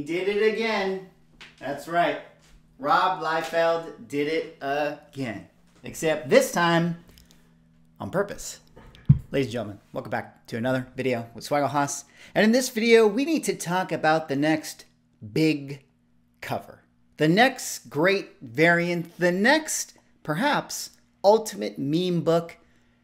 did it again. That's right. Rob Liefeld did it again. Except this time on purpose. Ladies and gentlemen, welcome back to another video with Swaggle. And in this video, we need to talk about the next big cover. The next great variant, the next, perhaps, ultimate meme book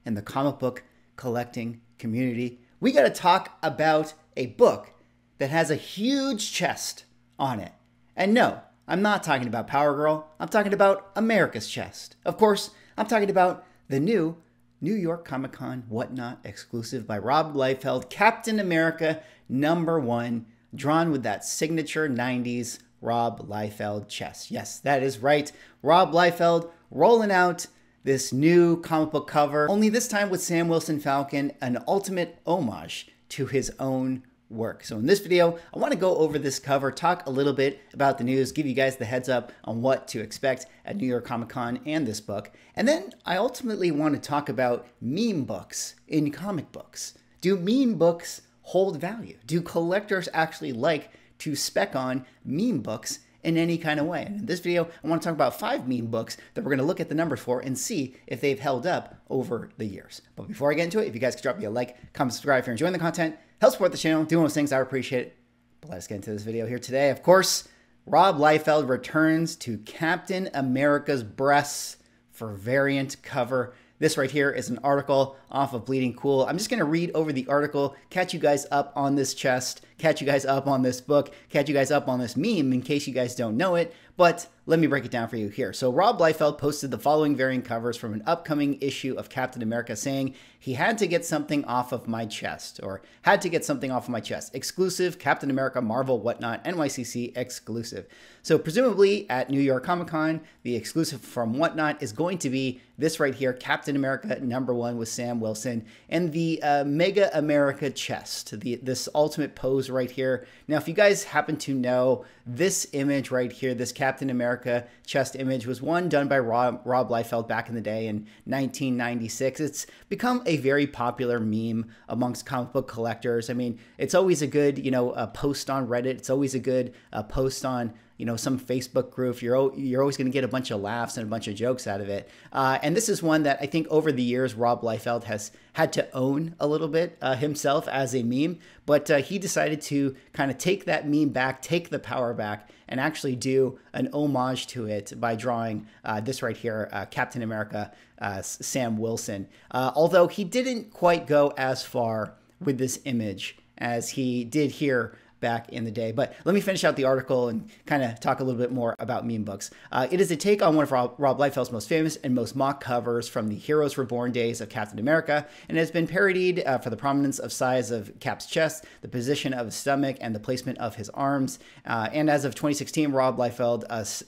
in the comic book collecting community. We got to talk about a book that has a huge chest on it. And no, I'm not talking about Power Girl. I'm talking about America's chest. Of course, I'm talking about the new New York Comic Con Whatnot Exclusive by Rob Liefeld, Captain America #1, drawn with that signature 90s Rob Liefeld chest. Yes, that is right. Rob Liefeld rolling out this new comic book cover, only this time with Sam Wilson Falcon, an ultimate homage to his own work. So in this video, I want to go over this cover, talk a little bit about the news, give you guys the heads up on what to expect at New York Comic Con and this book. And then I ultimately want to talk about meme books in comic books. Do meme books hold value? Do collectors actually like to spec on meme books in any kind of way? And in this video, I want to talk about 5 meme books that we're going to look at the numbers for and see if they've held up over the years. But before I get into it, if you guys could drop me a like, comment, subscribe if you're enjoying the content, help support the channel, doing those things, I would appreciate it. But let's get into this video here today. Of course, Rob Liefeld returns to Captain America's breasts for variant cover. This right here is an article off of Bleeding Cool. I'm just going to read over the article, catch you guys up on this chest, catch you guys up on this book, catch you guys up on this meme in case you guys don't know it. But let me break it down for you here. So Rob Liefeld posted the following variant covers from an upcoming issue of Captain America saying he had to get something off of my chest, or had to get something off of my chest. Exclusive Captain America Marvel Whatnot NYCC exclusive. So presumably at New York Comic Con, the exclusive from Whatnot is going to be this right here, Captain America #1 with Sam Wilson, and the Mega America chest, this ultimate pose right here. Now, if you guys happen to know, this image right here, this Captain America chest image, was one done by Rob Liefeld back in the day in 1996. It's become a very popular meme amongst comic book collectors. I mean, it's always a good, post on Reddit. It's always a good post on, some Facebook group. You're always going to get a bunch of laughs and a bunch of jokes out of it. And this is one that I think over the years, Rob Liefeld has had to own a little bit himself as a meme, but he decided to kind of take that meme back, take the power back, and actually do an homage to it by drawing this right here, Captain America, Sam Wilson. Although he didn't quite go as far with this image as he did here back in the day. But let me finish out the article and kind of talk a little bit more about meme books. It is a take on one of Rob Liefeld's most famous and most mocked covers from the Heroes Reborn days of Captain America, and has been parodied for the prominence of size of Cap's chest, the position of his stomach, and the placement of his arms. And as of 2016, Rob Liefeld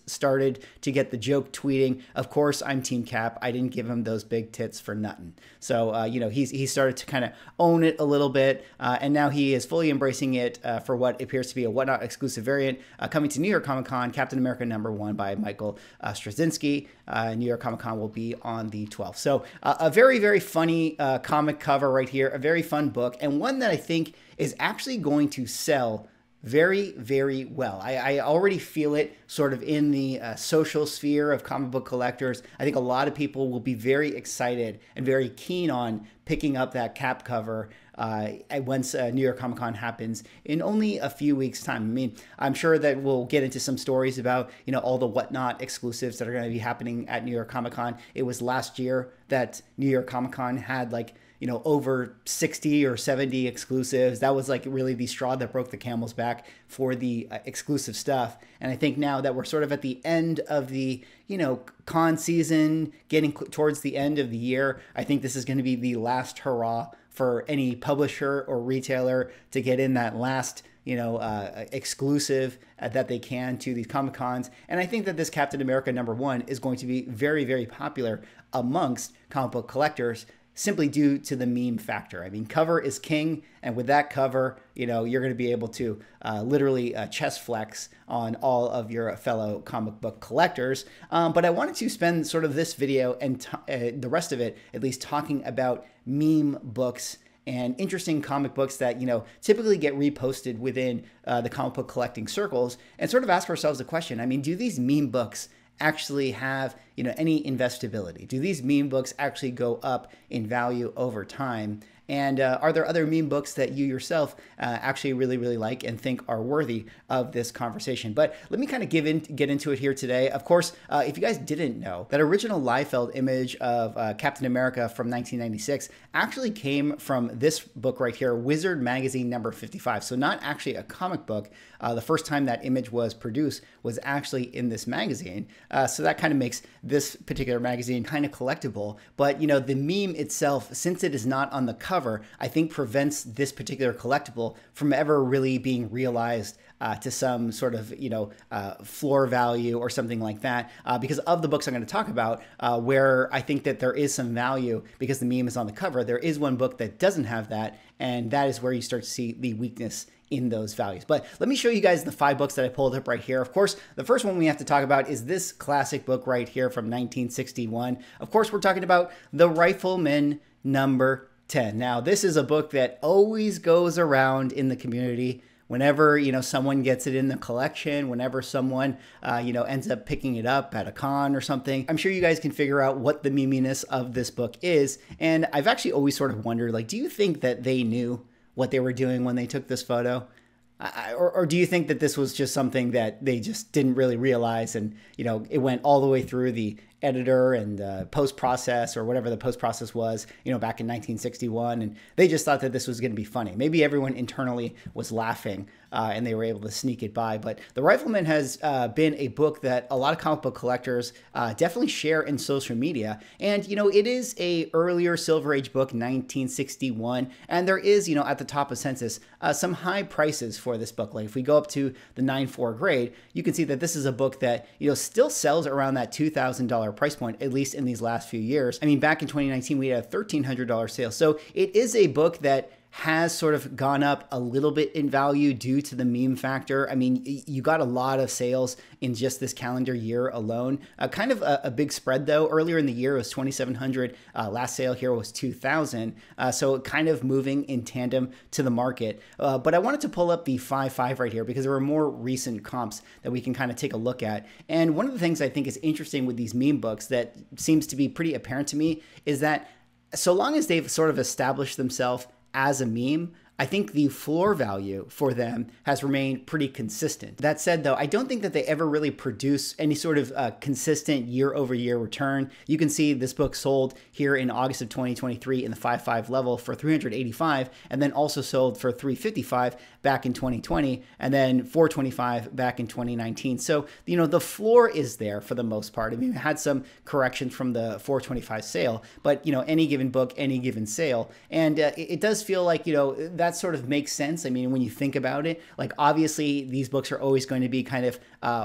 started to get the joke tweeting, "Of course, I'm Team Cap. I didn't give him those big tits for nothing." So, he started to kind of own it a little bit, and now he is fully embracing it for what appears to be a Whatnot exclusive variant coming to New York Comic Con, Captain America #1 by Michael Straczynski. New York Comic Con will be on the 12th. So a very, very funny comic cover right here, a very fun book, and one that I think is actually going to sell very, very well. I already feel it sort of in the social sphere of comic book collectors. I think a lot of people will be very excited and very keen on picking up that Cap cover once New York Comic Con happens in only a few weeks' time. I mean, I'm sure that we'll get into some stories about, all the Whatnot exclusives that are going to be happening at New York Comic Con. It was last year that New York Comic Con had over 60 or 70 exclusives. That was like really the straw that broke the camel's back for the exclusive stuff. And I think now that we're sort of at the end of the, con season, getting towards the end of the year, I think this is going to be the last hurrah for any publisher or retailer to get in that last, exclusive that they can to these Comic Cons. And I think that this Captain America #1 is going to be very, very popular amongst comic book collectors, simply due to the meme factor. I mean, cover is king, and with that cover, you're going to be able to literally chest flex on all of your fellow comic book collectors. But I wanted to spend sort of this video and the rest of it, at least, talking about meme books and interesting comic books that, you know, typically get reposted within the comic book collecting circles, and sort of ask ourselves the question, I mean, do these meme books actually have, you know, any investability? Do these meme books actually go up in value over time? And are there other meme books that you yourself actually really like and think are worthy of this conversation? But let me kind of get into it here today. Of course, if you guys didn't know, that original Liefeld image of Captain America from 1996 actually came from this book right here, Wizard Magazine number 55. So not actually a comic book. The first time that image was produced was actually in this magazine. So that kind of makes this particular magazine kind of collectible. But, you know, the meme itself, since it is not on the cover, I think prevents this particular collectible from ever really being realized to some sort of, you know, floor value or something like that, because of the books I'm going to talk about, where I think that there is some value because the meme is on the cover. There is one book that doesn't have that, and that is where you start to see the weakness in those values. But let me show you guys the 5 books that I pulled up right here. Of course, the first one we have to talk about is this classic book right here from 1961. Of course, we're talking about The Rifleman number 10. Now, this is a book that always goes around in the community. Whenever, you know, someone gets it in the collection, whenever someone, you know, ends up picking it up at a con or something, I'm sure you guys can figure out what the meminess of this book is. And I've actually always sort of wondered, like, do you think that they knew what they were doing when they took this photo? Or do you think that this was just something that they just didn't really realize, and, you know, it went all the way through the editor and post-process or whatever the post-process was, you know, back in 1961, and they just thought that this was going to be funny. Maybe everyone internally was laughing and they were able to sneak it by. But The Rifleman has been a book that a lot of comic book collectors definitely share in social media. And, you know, it is a earlier Silver Age book, 1961, and there is, you know, at the top of census, some high prices for this book. Like if we go up to the 9.4 grade, you can see that this is a book that, you know, still sells around that $2,000 price point, at least in these last few years. I mean, back in 2019, we had a $1,300 sale. So it is a book that has sort of gone up a little bit in value due to the meme factor. I mean, you got a lot of sales in just this calendar year alone. Kind of a big spread though. Earlier in the year it was 2,700. Last sale here was 2,000. So kind of moving in tandem to the market. But I wanted to pull up the 5.5 right here because there are more recent comps that we can kind of take a look at. And one of the things I think is interesting with these meme books that seems to be pretty apparent to me is that so long as they've sort of established themselves as a meme, I think the floor value for them has remained pretty consistent. That said, though, I don't think that they ever really produce any sort of consistent year-over-year return. You can see this book sold here in August of 2023 in the 5.5 level for $385, and then also sold for $355 back in 2020, and then $425 back in 2019. So, you know, the floor is there for the most part. I mean, we had some corrections from the $425 sale, but, you know, any given book, any given sale. And it does feel like, you know, that sort of makes sense. I mean, when you think about it, like obviously these books are always going to be kind of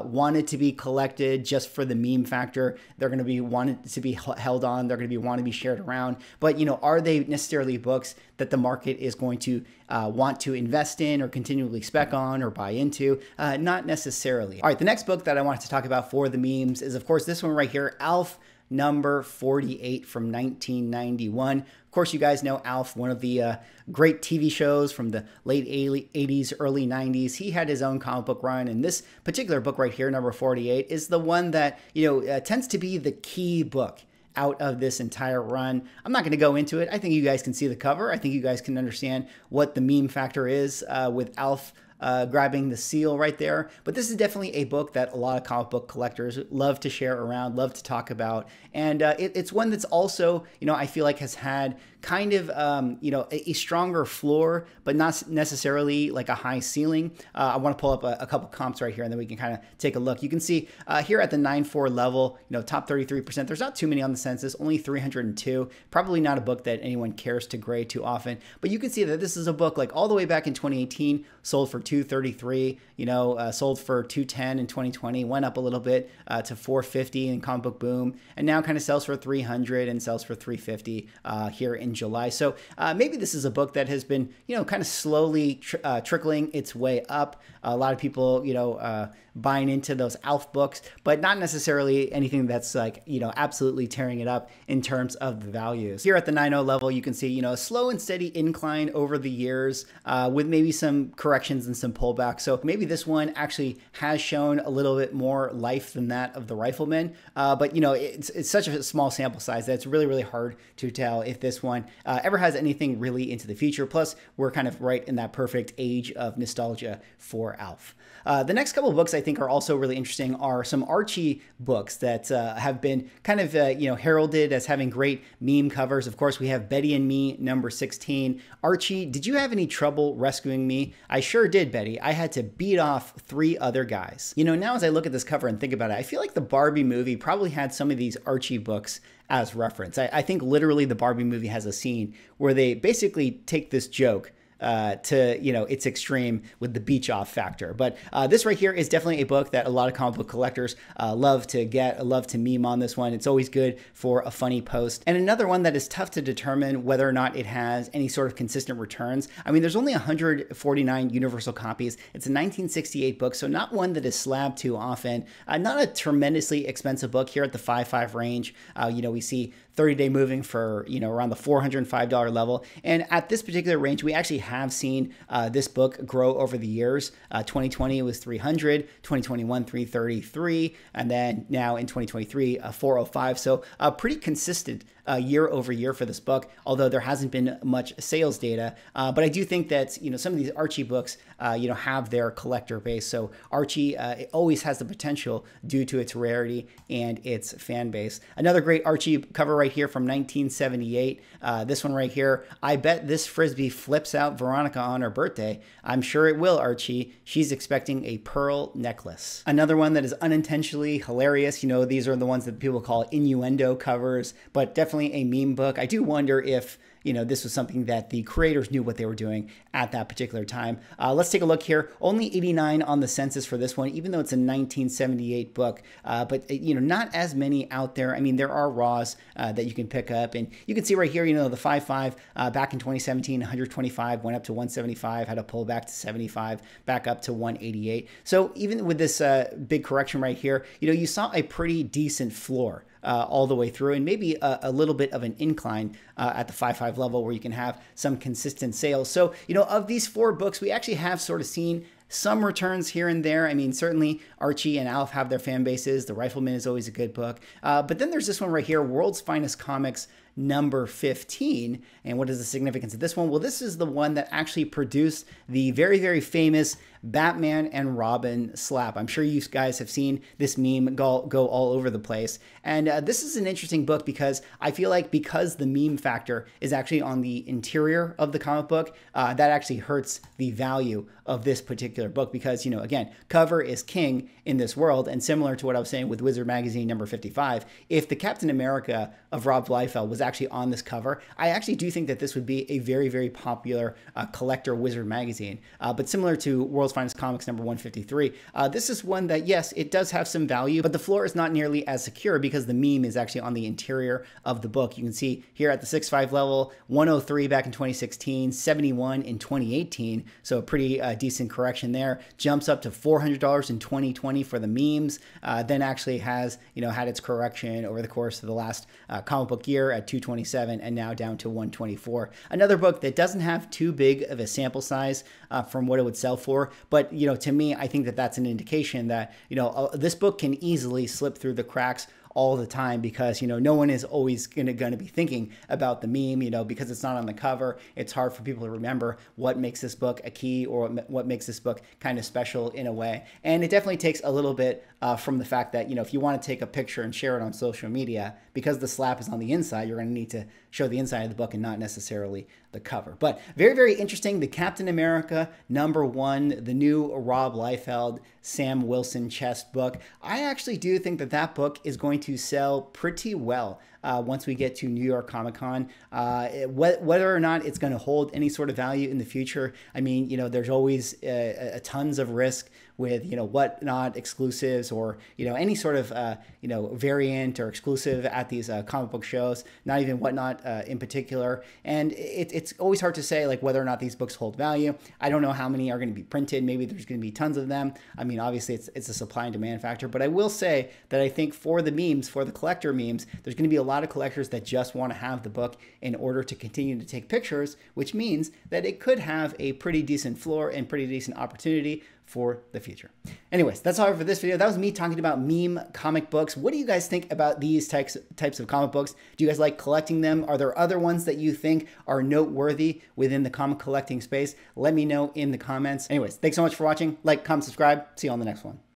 wanted to be collected just for the meme factor. They're going to be wanted to be held on. They're going to be want to be shared around. But, you know, are they necessarily books that the market is going to want to invest in or continually spec on or buy into? Not necessarily. All right, the next book that I wanted to talk about for the memes is, of course, this one right here, Alf number 48 from 1991. Of course, you guys know Alf, one of the great TV shows from the late 80s, early 90s. He had his own comic book run, and this particular book right here, number 48, is the one that, you know, tends to be the key book out of this entire run. I'm not going to go into it. I think you guys can see the cover. I think you guys can understand what the meme factor is with Alf grabbing the seal right there. But this is definitely a book that a lot of comic book collectors love to share around, love to talk about. And it's one that's also, you know, I feel like has had kind of, you know, a stronger floor, but not necessarily like a high ceiling. I want to pull up a couple comps right here, and then we can kind of take a look. You can see here at the 9.4 level, you know, top 33%. There's not too many on the census, only 302. Probably not a book that anyone cares to grade too often. But you can see that this is a book like all the way back in 2018, sold for $233. You know, sold for $210 in 2020. Went up a little bit to $450 in Comic Book Boom, and now kind of sells for $300 and sells for $350 here in July. So maybe this is a book that has been, you know, kind of slowly trickling its way up. A lot of people, buying into those Alf books, but not necessarily anything that's like, absolutely tearing it up in terms of the values. Here at the 9.0 level, you can see, a slow and steady incline over the years with maybe some corrections and some pullbacks. So maybe this one actually has shown a little bit more life than that of the Rifleman. But, it's such a small sample size that it's really, really hard to tell if this one ever has anything really into the future. Plus, we're kind of right in that perfect age of nostalgia for Alf. The next couple of books I think are also really interesting are some Archie books that have been kind of, heralded as having great meme covers. Of course, we have Betty and Me, number 16. Archie, did you have any trouble rescuing me? I sure did, Betty. I had to beat off 3 other guys. Now as I look at this cover and think about it, I feel like the Barbie movie probably had some of these Archie books as reference. I think literally the Barbie movie has a scene where they basically take this joke to its extreme with the beach off factor. But this right here is definitely a book that a lot of comic book collectors love to get, love to meme on this one. It's always good for a funny post. And another one that is tough to determine whether or not it has any sort of consistent returns. I mean, there's only 149 universal copies. It's a 1968 book, so not one that is slabbed too often. Not a tremendously expensive book here at the 5.5 range. We see 30-day moving for, around the $405 level. And at this particular range, we actually have seen this book grow over the years. 2020 was 300, 2021 333, and then now in 2023 405. So pretty consistent year over year for this book, although there hasn't been much sales data. But I do think that some of these Archie books have their collector base. So Archie it always has the potential due to its rarity and its fan base. Another great Archie cover right here from 1978. This one right here. I bet this Frisbee flips out Veronica on her birthday. I'm sure it will, Archie. She's expecting a pearl necklace. Another one that is unintentionally hilarious. These are the ones that people call innuendo covers, but definitely a meme book. I do wonder if this was something that the creators knew what they were doing at that particular time. Let's take a look here. Only 89 on the census for this one, even though it's a 1978 book. But not as many out there. I mean, there are raws that you can pick up, and you can see right here, the 5.5 back in 2017, 125 went up to 175, had a pull back to 75, back up to 188. So even with this big correction right here, you saw a pretty decent floor all the way through, and maybe a little bit of an incline at the 5.5 level where you can have some consistent sales. So, of these 4 books, we actually have sort of seen some returns here and there. I mean, certainly Archie and Alf have their fan bases. The Rifleman is always a good book. But then there's this one right here, World's Finest Comics, number 15. And what is the significance of this one? Well, this is the one that actually produced the very, very famous Batman and Robin slap. I'm sure you guys have seen this meme go all over the place. And this is an interesting book because I feel like because the meme factor is actually on the interior of the comic book, that actually hurts the value of this particular book because, again, cover is king in this world. And similar to what I was saying with Wizard Magazine number 55, if the Captain America of Rob Liefeld was actually on this cover, I actually do think that this would be a very, very popular collector Wizard Magazine. But similar to World's Finest Comics number 153, this is one that, yes, it does have some value, but the floor is not nearly as secure because the meme is actually on the interior of the book. You can see here at the 6.5 level, 103 back in 2016, 71 in 2018, so a pretty decent correction there. Jumps up to $400 in 2020 for the memes, then actually has had its correction over the course of the last comic book year at 227 and now down to 124. Another book that doesn't have too big of a sample size from what it would sell for, but to me, I think that that's an indication that this book can easily slip through the cracks all the time because no one is always gonna be thinking about the meme, because it's not on the cover. It's hard for people to remember what makes this book a key or what makes this book kind of special in a way. And it definitely takes a little bit from the fact that if you want to take a picture and share it on social media, because the slap is on the inside, you're going to need to show the inside of the book and not necessarily the cover. But very, very interesting. The Captain America #1, the new Rob Liefeld, Sam Wilson chest book. I actually do think that that book is going to sell pretty well. once we get to New York Comic Con. Whether or not it's going to hold any sort of value in the future, I mean, there's always tons of risk with, Whatnot exclusives or, any sort of, variant or exclusive at these comic book shows, not even Whatnot in particular. And it's always hard to say, like, whether or not these books hold value. I don't know how many are going to be printed. Maybe there's going to be tons of them. I mean, obviously it's a supply and demand factor, but I will say that I think for the memes, for the collector memes, there's going to be a lot of collectors that just want to have the book in order to continue to take pictures, which means that it could have a pretty decent floor and pretty decent opportunity for the future. Anyways, that's all for this video. That was me talking about meme comic books. What do you guys think about these types of comic books? Do you guys like collecting them? Are there other ones that you think are noteworthy within the comic collecting space? Let me know in the comments. Anyways, thanks so much for watching. Like, comment, subscribe. See you on the next one.